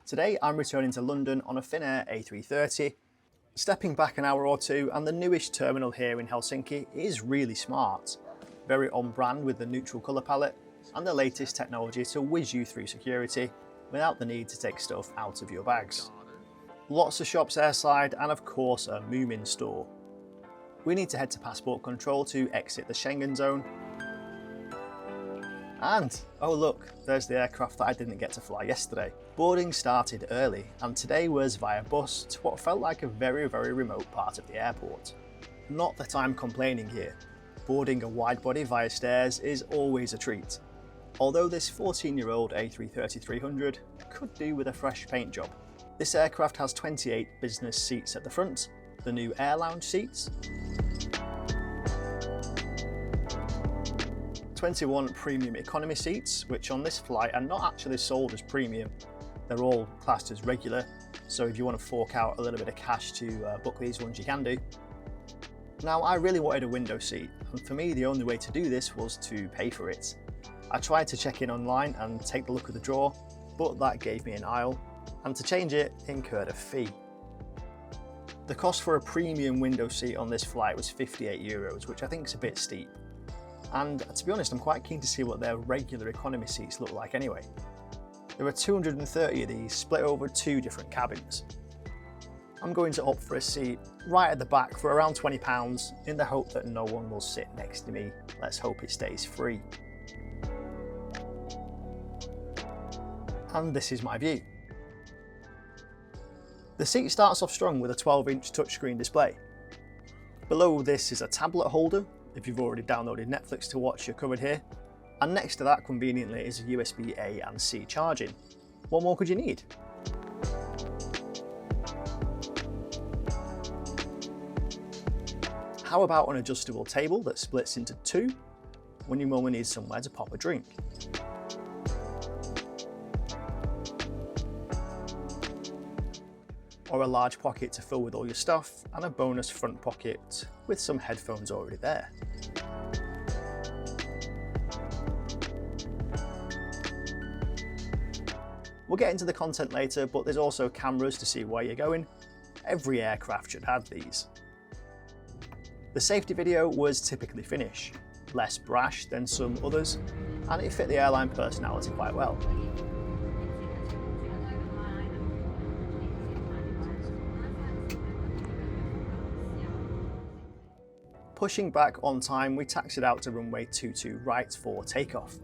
Today I'm returning to London on a Finnair A330. Stepping back an hour or two, and the newish terminal here in Helsinki is really smart. Very on brand with the neutral colour palette and the latest technology to whiz you through security without the need to take stuff out of your bags. Lots of shops airside and of course a Moomin store. We need to head to passport control to exit the Schengen zone. And, oh look, there's the aircraft that I didn't get to fly yesterday. Boarding started early, and today was via bus to what felt like a very remote part of the airport. Not that I'm complaining here. Boarding a wide body via stairs is always a treat. Although this 14-year-old A330-300 could do with a fresh paint job. This aircraft has 28 business seats at the front, the new Air Lounge seats, 21 premium economy seats, which on this flight are not actually sold as premium. They're all classed as regular, so if you want to fork out a little bit of cash to book these ones, you can do. Now, I really wanted a window seat, and for me the only way to do this was to pay for it. I tried to check in online and take the look of the drawer, but that gave me an aisle, and to change it incurred a fee. The cost for a premium window seat on this flight was €58, which I think is a bit steep. And to be honest, I'm quite keen to see what their regular economy seats look like anyway. There are 230 of these split over 2 different cabins. I'm going to opt for a seat right at the back for around £20 in the hope that no one will sit next to me. Let's hope it stays free. And this is my view. The seat starts off strong with a 12-inch touchscreen display. Below this is a tablet holder. If you've already downloaded Netflix to watch, you're covered here. And next to that, conveniently, is a USB A and C charging. What more could you need? How about an adjustable table that splits into 2 when your mum needs somewhere to pop a drink? Or a large pocket to fill with all your stuff, and a bonus front pocket with some headphones already there. We'll get into the content later, but there's also cameras to see where you're going. Every aircraft should have these. The safety video was typically Finnish, less brash than some others, and it fit the airline personality quite well. Pushing back on time, we taxied out to runway 22 right for takeoff.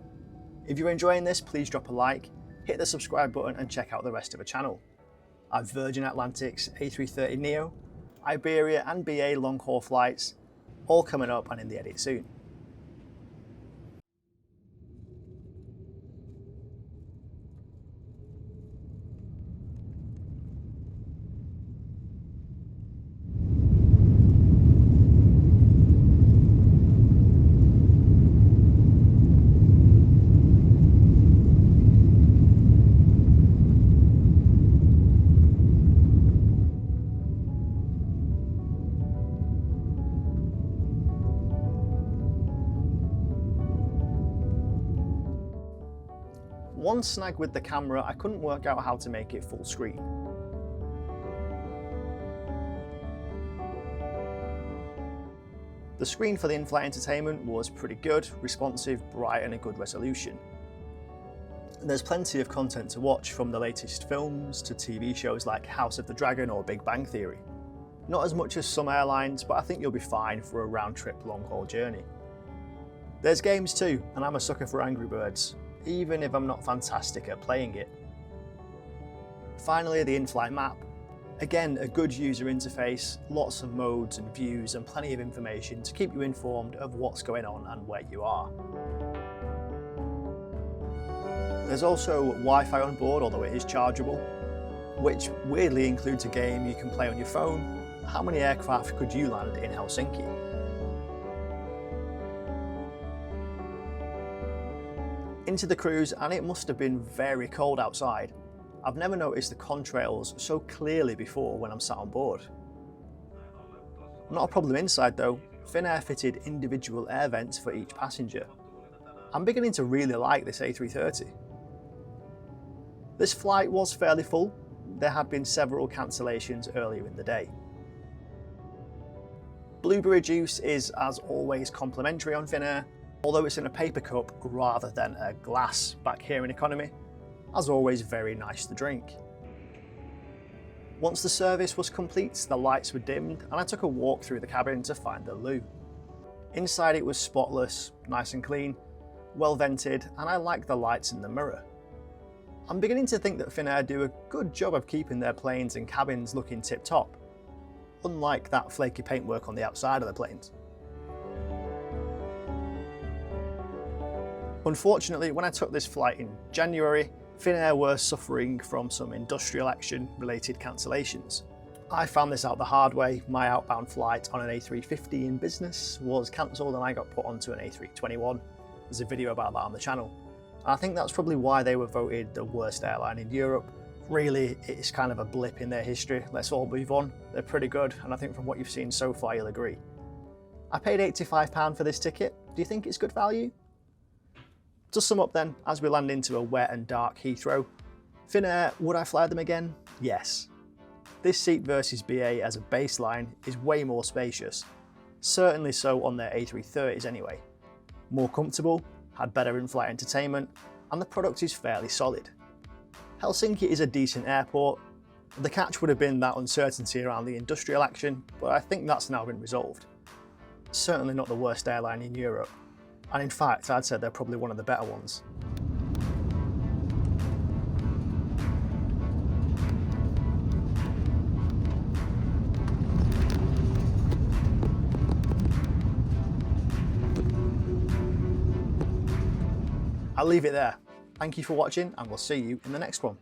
If you're enjoying this, please drop a like, hit the subscribe button and check out the rest of the channel. I've Virgin Atlantic's A330neo, Iberia and BA long-haul flights, all coming up and in the edit soon. One snag with the camera, I couldn't work out how to make it full screen. The screen for the in-flight entertainment was pretty good, responsive, bright and a good resolution. There's plenty of content to watch, from the latest films to TV shows like House of the Dragon or Big Bang Theory. Not as much as some airlines, but I think you'll be fine for a round-trip long-haul journey. There's games too, and I'm a sucker for Angry Birds, even if I'm not fantastic at playing it. Finally, the in-flight map. Again, a good user interface, lots of modes and views and plenty of information to keep you informed of what's going on and where you are. There's also Wi-Fi on board, although it is chargeable, which weirdly includes a game you can play on your phone. How many aircraft could you land in Helsinki? Into the cruise, and it must have been very cold outside. I've never noticed the contrails so clearly before when I'm sat on board. Not a problem inside though. Finnair fitted individual air vents for each passenger. I'm beginning to really like this A330. This flight was fairly full. There had been several cancellations earlier in the day. Blueberry juice is, as always, complimentary on Finnair, although it's in a paper cup rather than a glass back here in economy. As always, very nice to drink. Once the service was complete, the lights were dimmed and I took a walk through the cabin to find the loo. Inside it was spotless, nice and clean, well vented, and I liked the lights in the mirror. I'm beginning to think that Finnair do a good job of keeping their planes and cabins looking tip-top, unlike that flaky paintwork on the outside of the planes. Unfortunately, when I took this flight in January, Finnair were suffering from some industrial action related cancellations. I found this out the hard way. My outbound flight on an A350 in business was cancelled and I got put onto an A321. There's a video about that on the channel. And I think that's probably why they were voted the worst airline in Europe. Really, it's kind of a blip in their history. Let's all move on. They're pretty good, and I think from what you've seen so far, you'll agree. I paid £85 for this ticket. Do you think it's good value? To sum up then, as we land into a wet and dark Heathrow, Finnair, would I fly them again? Yes. This seat versus BA as a baseline is way more spacious. Certainly so on their A330s anyway. More comfortable, had better in-flight entertainment, and the product is fairly solid. Helsinki is a decent airport. The catch would have been that uncertainty around the industrial action, but I think that's now been resolved. Certainly not the worst airline in Europe, and in fact I'd say they're probably one of the better ones. I'll leave it there. Thank you for watching and we'll see you in the next one.